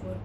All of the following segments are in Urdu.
4।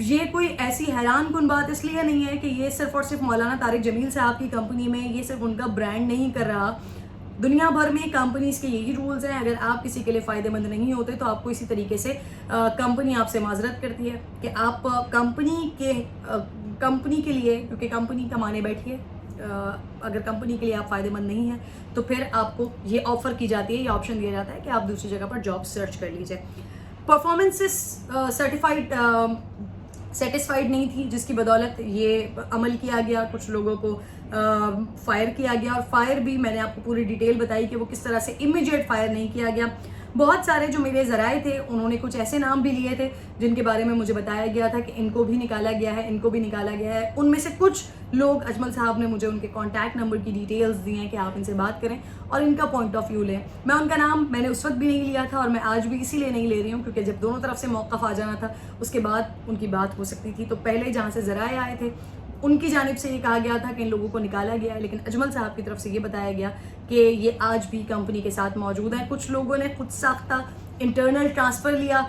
یہ کوئی ایسی حیران کن بات اس لیے نہیں ہے کہ یہ صرف اور صرف مولانا طارق جمیل صاحب کی کمپنی میں یہ صرف ان کا برانڈ نہیں کر رہا. دنیا بھر میں کمپنیز کے یہی رولز ہیں. اگر آپ کسی کے لیے فائدہ مند نہیں ہوتے تو آپ کو اسی طریقے سے کمپنی آپ سے معذرت کرتی ہے کہ آپ کمپنی کے لیے، کیونکہ کمپنی کمانے بیٹھی ہے، اگر کمپنی کے لیے آپ فائدہ مند نہیں ہیں تو پھر آپ کو یہ آفر کی جاتی ہے، یہ آپشن دیا جاتا ہے کہ آپ دوسری جگہ پر جاب سرچ کر لیجیے. پرفارمنسز سیٹسفائیڈ نہیں تھی، جس کی بدولت یہ عمل کیا گیا. کچھ لوگوں کو فائر کیا گیا، اور فائر بھی میں نے آپ کو پوری ڈیٹیل بتائی کہ وہ کس طرح سے امیڈیٹ فائر نہیں کیا گیا. بہت سارے جو میرے ذرائع تھے انہوں نے کچھ ایسے نام بھی لیے تھے جن کے بارے میں مجھے بتایا گیا تھا کہ ان کو بھی نکالا گیا ہے، ان کو بھی نکالا گیا ہے. ان میں سے کچھ لوگ اجمل صاحب نے مجھے ان کے کانٹیکٹ نمبر کی ڈیٹیلز دی ہیں کہ آپ ان سے بات کریں اور ان کا پوائنٹ آف ویو لیں. میں ان کا نام میں نے اس وقت بھی نہیں لیا تھا اور میں آج بھی اسی لیے نہیں لے رہی ہوں کیونکہ جب دونوں طرف سے موقف آ جانا تھا اس کے بعد ان کی بات ہو سکتی تھی. تو پہلے جہاں سے ذرائع آئے تھے ان کی جانب سے یہ کہا گیا تھا کہ ان لوگوں کو نکالا گیا ہے، لیکن اجمل صاحب کی طرف سے یہ بتایا گیا کہ یہ آج بھی کمپنی کے ساتھ موجود ہیں. کچھ لوگوں نے خود ساختہ انٹرنل ٹرانسفر لیا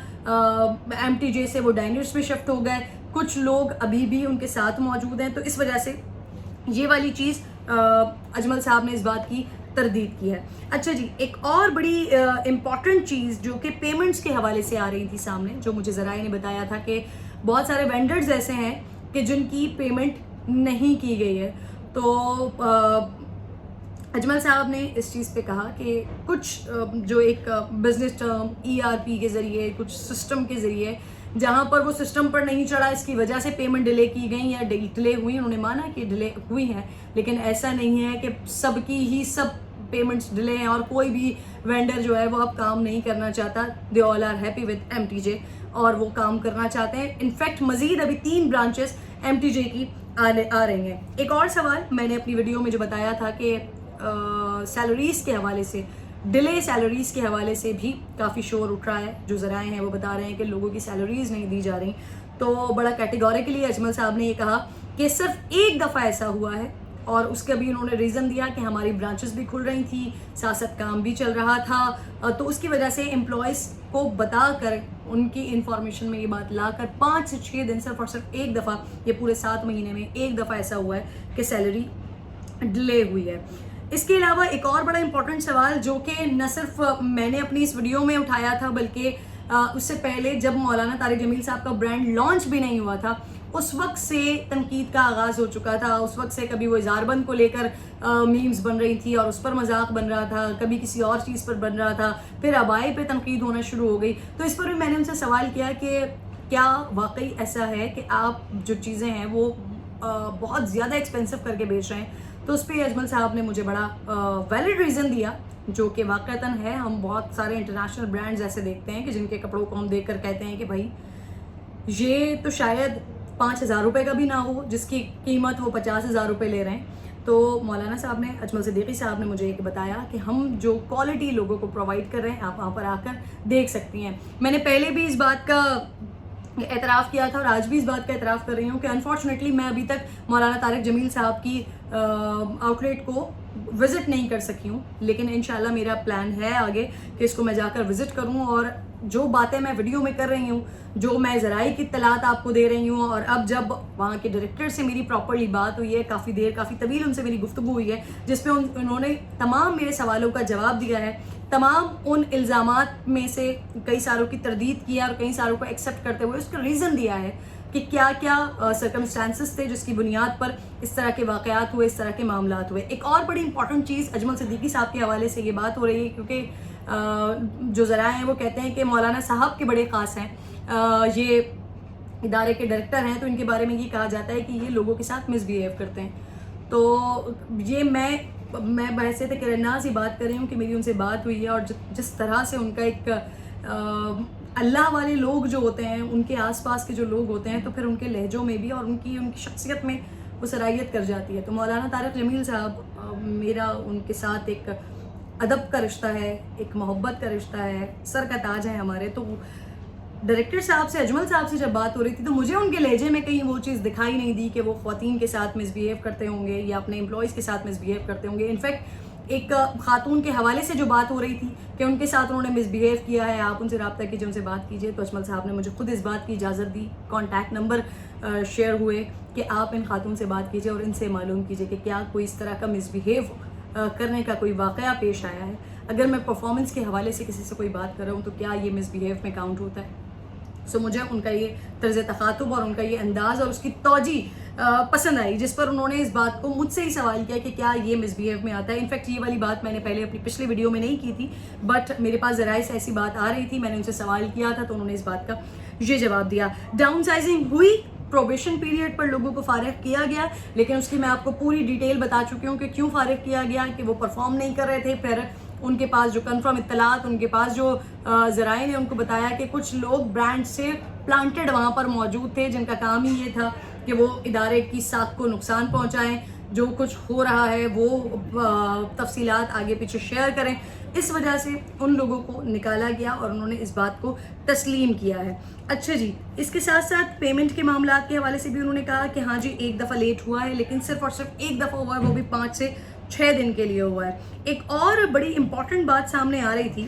MTJ سے، وہ ڈائنرس میں شفٹ ہو گئے. کچھ لوگ ابھی بھی ان کے ساتھ موجود ہیں. تو اس وجہ سے یہ والی چیز اجمل صاحب نے اس بات کی تردید کی ہے. اچھا جی، ایک اور بڑی امپورٹنٹ چیز جو کہ پیمنٹس کے حوالے سے آ رہی تھی سامنے، جو مجھے ذرائع نے بتایا تھا کہ بہت سارے وینڈرز ایسے ہیں کہ جن کی پیمنٹ نہیں کی گئی ہے. تو اجمل صاحب نے اس چیز پہ کہا کہ کچھ جو ایک بزنس ٹرم ERP کے ذریعے، کچھ سسٹم کے ذریعے جہاں پر وہ سسٹم پر نہیں چڑھا، اس کی وجہ سے پیمنٹ ڈیلے کی گئی یا ڈیلے ہوئی. انہوں نے مانا کہ ڈیلے ہوئی ہیں، لیکن ایسا نہیں ہے کہ سب کی ہی سب پیمنٹس ڈیلے ہیں اور کوئی بھی وینڈر جو ہے وہ اب کام نہیں کرنا چاہتا. دے آل آر ہیپی وتھ MTJ اور وہ کام کرنا چاہتے ہیں. انفیکٹ مزید ابھی 3 برانچز MTJ کی آ رہی ہیں. ایک اور سوال میں نے اپنی ویڈیو میں جو بتایا تھا کہ سیلریز کے حوالے سے، ڈیلے سیلریز کے حوالے سے بھی کافی شور اٹھ رہا ہے. جو ذرائع ہیں وہ بتا رہے ہیں کہ لوگوں کی سیلریز نہیں دی جا رہی. تو بڑا کیٹیگوریکلی اجمل صاحب نے یہ کہا کہ صرف ایک دفعہ ایسا ہوا ہے اور اس کا بھی انہوں نے ریزن دیا کہ ہماری برانچز بھی کھل رہی تھیں، ساتھ کام بھی چل رہا تھا، تو اس کی وجہ سے امپلائز کو بتا کر ان کی انفارمیشن میں یہ بات لا کر 5 سے 6 دن صرف اور صرف ایک دفعہ، یہ پورے 7 مہینے میں ایک دفعہ ایسا ہوا ہے کہ سیلری ڈیلے ہوئی ہے. اس کے علاوہ ایک اور بڑا امپورٹنٹ سوال جو کہ نہ صرف میں نے اپنی اس ویڈیو میں اٹھایا تھا بلکہ اس سے پہلے جب مولانا طارق جمیل صاحب کا برانڈ لانچ بھی نہیں ہوا تھا اس وقت سے تنقید کا آغاز ہو چکا تھا. اس وقت سے کبھی وہ اظہار بند کو لے کر میمز بن رہی تھی اور اس پر مذاق بن رہا تھا، کبھی کسی اور چیز پر بن رہا تھا، پھر ابائی پہ تنقید ہونا شروع ہو گئی. تو اس پر بھی میں نے ان سے سوال کیا کہ کیا واقعی ایسا ہے کہ آپ جو چیزیں ہیں وہ بہت زیادہ ایکسپینسو کر کے بیچ رہے ہیں. تو اس پہ اجمل صاحب نے مجھے بڑا ویلڈ ریزن دیا جو کہ واقعتاً ہے. ہم بہت سارے انٹرنیشنل برانڈز ایسے دیکھتے ہیں کہ جن کے کپڑوں کو ہم دیکھ کر کہتے ہیں کہ بھائی یہ تو شاید 5,000 روپے کا بھی نہ ہو جس کی قیمت وہ 50,000 روپے لے رہے ہیں. تو مولانا صاحب نے، اجمل صدیقی صاحب نے مجھے ایک بتایا کہ ہم جو کوالٹی لوگوں کو پرووائڈ کر رہے ہیں آپ وہاں پر آ کر دیکھ سکتی ہیں. میں نے پہلے بھی اس بات کا اعتراف کیا تھا اور آج بھی اس بات کا اعتراف کر رہی ہوں کہ انفارچونیٹلی میں ابھی تک مولانا طارق جمیل صاحب کی آؤٹ لیٹ کو وزٹ نہیں کر سکی ہوں، لیکن انشاءاللہ میرا پلان ہے آگے کہ اس کو میں جا کر وزٹ کروں اور جو باتیں میں ویڈیو میں کر رہی ہوں، جو میں ذرائع کی اطلاعات آپ کو دے رہی ہوں، اور اب جب وہاں کے ڈائریکٹر سے میری پراپرلی بات ہوئی ہے، کافی طویل ان سے میری گفتگو ہوئی ہے جس پہ انہوں نے تمام میرے سوالوں کا جواب دیا ہے. تمام ان الزامات میں سے کئی ساروں کی تردید کی ہے اور کئی ساروں کو ایکسیپٹ کرتے ہوئے اس کا ریزن دیا ہے کہ کیا کیا سرکمسٹانسز تھے جس کی بنیاد پر اس طرح کے واقعات ہوئے، اس طرح کے معاملات ہوئے. ایک اور بڑی امپورٹنٹ چیز اجمل صدیقی صاحب کے حوالے سے یہ بات ہو رہی ہے کیونکہ جو ذرائع ہیں وہ کہتے ہیں کہ مولانا صاحب کے بڑے خاص ہیں، یہ ادارے کے ڈائریکٹر ہیں، تو ان کے بارے میں یہ کہا جاتا ہے کہ یہ لوگوں کے ساتھ مس بیہیو کرتے ہیں. تو یہ میں بحیثیت کرنا سی بات کر رہی ہوں کہ میری ان سے بات ہوئی ہے اور جس طرح سے ان کا ایک اللہ والے لوگ جو ہوتے ہیں، ان کے آس پاس کے جو لوگ ہوتے ہیں، تو پھر ان کے لہجوں میں بھی اور ان کی شخصیت میں وہ صلاحیت کر جاتی ہے. تو مولانا طارق جمیل صاحب، میرا ان کے ساتھ ایک ادب کا رشتہ ہے، ایک محبت کا رشتہ ہے، سر کا تاج ہے ہمارے. تو ڈائریکٹر صاحب سے، اجمل صاحب سے جب بات ہو رہی تھی تو مجھے ان کے لہجے میں کہیں وہ چیز دکھائی نہیں دی کہ وہ خواتین کے ساتھ مس بیہیو کرتے ہوں گے یا اپنے امپلائیز کے ساتھ مس بیہیو کرتے ہوں گے. انفیکٹ ایک خاتون کے حوالے سے جو بات ہو رہی تھی کہ ان کے ساتھ انہوں نے مس بیہیو کیا ہے، آپ ان سے رابطہ کیجیے، ان سے بات کیجیے، تو اجمل صاحب نے مجھے خود اس بات کی اجازت دی، کانٹیکٹ نمبر شیئر ہوئے کہ آپ ان خاتون سے بات کیجیے اور ان سے معلوم کیجیے کہ کیا کوئی اس طرح کا مس بیہیو کرنے کا کوئی واقعہ پیش آیا ہے. اگر میں پرفارمنس کے حوالے سے کسی سے کوئی بات کر رہا ہوں تو کیا یہ مس بیہیو میں کاؤنٹ ہوتا ہے؟ سو مجھے ان کا یہ طرز تخاطب اور ان کا یہ انداز اور اس کی توجہ پسند آئی، جس پر انہوں نے اس بات کو مجھ سے ہی سوال کیا کہ کیا یہ مس بیہیو میں آتا ہے. انفیکٹ یہ والی بات میں نے پہلے اپنی پچھلی ویڈیو میں نہیں کی تھی، بٹ میرے پاس ذرائع سے ایسی بات آ رہی تھی، میں نے ان سے سوال کیا تھا تو انہوں نے اس بات کا یہ جواب دیا. ڈاؤن سائزنگ ہوئی، پروبیشن پیریڈ پر لوگوں کو فارغ کیا گیا، لیکن اس کی میں آپ کو پوری ڈیٹیل بتا چکی ہوں کہ کیوں فارغ کیا گیا، کہ وہ پرفارم نہیں کر رہے تھے. پھر ان کے پاس جو کنفرم اطلاعات، ان کے پاس جو ذرائع نے ان کو بتایا کہ کچھ لوگ برانڈ سے پلانٹڈ وہاں پر موجود تھے، جن کا کام ہی یہ تھا کہ وہ ادارے کی ساکھ کو نقصان پہنچائیں، جو کچھ ہو رہا ہے وہ تفصیلات آگے پیچھے شیئر کریں. اس وجہ سے ان لوگوں کو نکالا گیا اور انہوں نے اس بات کو تسلیم کیا ہے. اچھا جی، اس کے ساتھ ساتھ پیمنٹ کے معاملات کے حوالے سے بھی انہوں نے کہا کہ ہاں جی ایک دفعہ لیٹ ہوا ہے، لیکن صرف اور صرف ایک دفعہ ہوا ہے، وہ بھی 5 سے 6 دن کے لیے ہوا ہے. ایک اور بڑی امپورٹنٹ بات سامنے آ رہی تھی،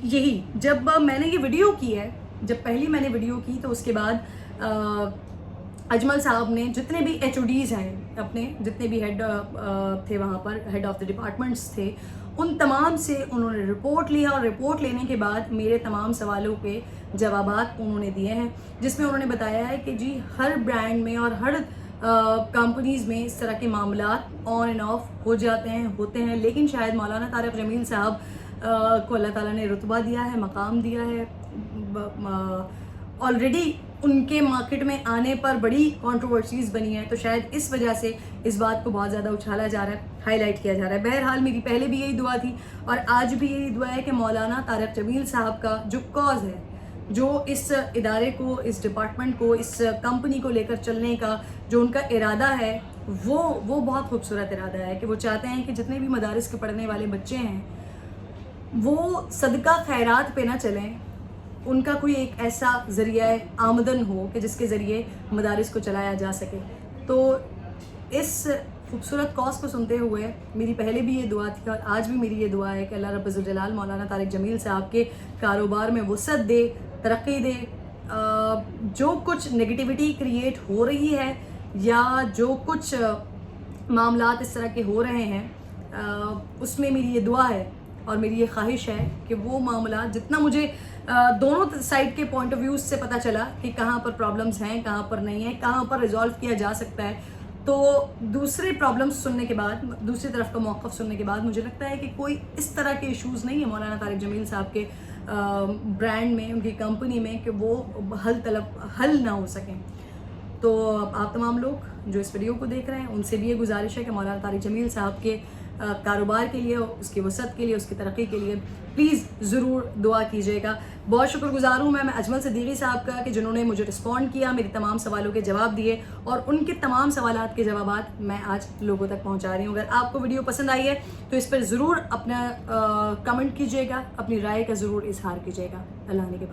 یہی جب میں نے یہ ویڈیو کی ہے، جب پہلی میں نے ویڈیو کی تو اس کے بعد اجمل صاحب نے جتنے بھی ایچ او ڈیز ہیں اپنے، جتنے بھی ہیڈ تھے وہاں پر، ہیڈ آف دا ڈپارٹمنٹس تھے، ان تمام سے انہوں نے رپورٹ لیا اور رپورٹ لینے کے بعد میرے تمام سوالوں کے جوابات انہوں نے دیے ہیں، جس میں انہوں نے بتایا ہے کہ جی ہر برانڈ میں اور ہر کمپنیز میں اس طرح کے معاملات آن اینڈ آف ہو جاتے ہیں، ہوتے ہیں، لیکن شاید مولانا طارق جمیل صاحب کو اللہ تعالیٰ نے رتبہ دیا ہے، مقام دیا ہے. آلریڈی ان کے مارکیٹ میں آنے پر بڑی کنٹروورسیز بنی ہیں، تو شاید اس وجہ سے اس بات کو بہت زیادہ اچھالا جا رہا ہے، ہائی لائٹ کیا جا رہا ہے. بہرحال میری پہلے بھی یہی دعا تھی اور آج بھی یہی دعا ہے کہ مولانا طارق جمیل صاحب کا جو کاز ہے، جو اس ادارے کو، اس ڈپارٹمنٹ کو، اس کمپنی کو لے کر چلنے کا جو ان کا ارادہ ہے، وہ بہت خوبصورت ارادہ ہے کہ وہ چاہتے ہیں کہ جتنے بھی مدارس کے پڑھنے والے بچے ہیں وہ صدقہ خیرات پہ نہ چلیں، ان کا کوئی ایک ایسا ذریعہ آمدن ہو کہ جس کے ذریعے مدارس کو چلایا جا سکے. تو اس خوبصورت کاز کو سنتے ہوئے میری پہلے بھی یہ دعا تھی اور آج بھی میری یہ دعا ہے کہ اللہ رب الجلال مولانا طارق جمیل صاحب کے کاروبار میں وسعت دے، ترقی دے. جو کچھ نگیٹیوٹی کریٹ ہو رہی ہے یا جو کچھ معاملات اس طرح کے ہو رہے ہیں، اس میں میری یہ دعا ہے اور میری یہ خواہش ہے کہ وہ معاملات، جتنا مجھے دونوں سائڈ کے پوائنٹ آف ویوز سے پتہ چلا کہ کہاں پر پرابلمز ہیں، کہاں پر نہیں ہیں، کہاں پر ریزالو کیا جا سکتا ہے، تو دوسرے پرابلمز سننے کے بعد، دوسری طرف کا موقف سننے کے بعد مجھے لگتا ہے کہ کوئی اس طرح کے ایشوز نہیں ہیں مولانا طارق جمیل صاحب کے برانڈ میں، ان کی کمپنی میں، کہ وہ حل نہ ہو سکیں. تو آپ تمام لوگ جو اس ویڈیو کو دیکھ رہے ہیں ان سے بھی یہ گزارش ہے کہ مولانا طارق جمیل صاحب کے کاروبار کے لیے، اس کی وسعت کے لیے، اس کی ترقی کے لیے پلیز ضرور دعا کیجیے گا. بہت شکر گزار ہوں میں اجمل صدیقی صاحب کا کہ جنہوں نے مجھے رسپونڈ کیا، میرے تمام سوالوں کے جواب دیے اور ان کے تمام سوالات کے جوابات میں آج لوگوں تک پہنچا رہی ہوں. اگر آپ کو ویڈیو پسند آئی ہے تو اس پر ضرور اپنا کمنٹ کیجیے گا، اپنی رائے کا ضرور اظہار کیجیے گا. اللہ نے کے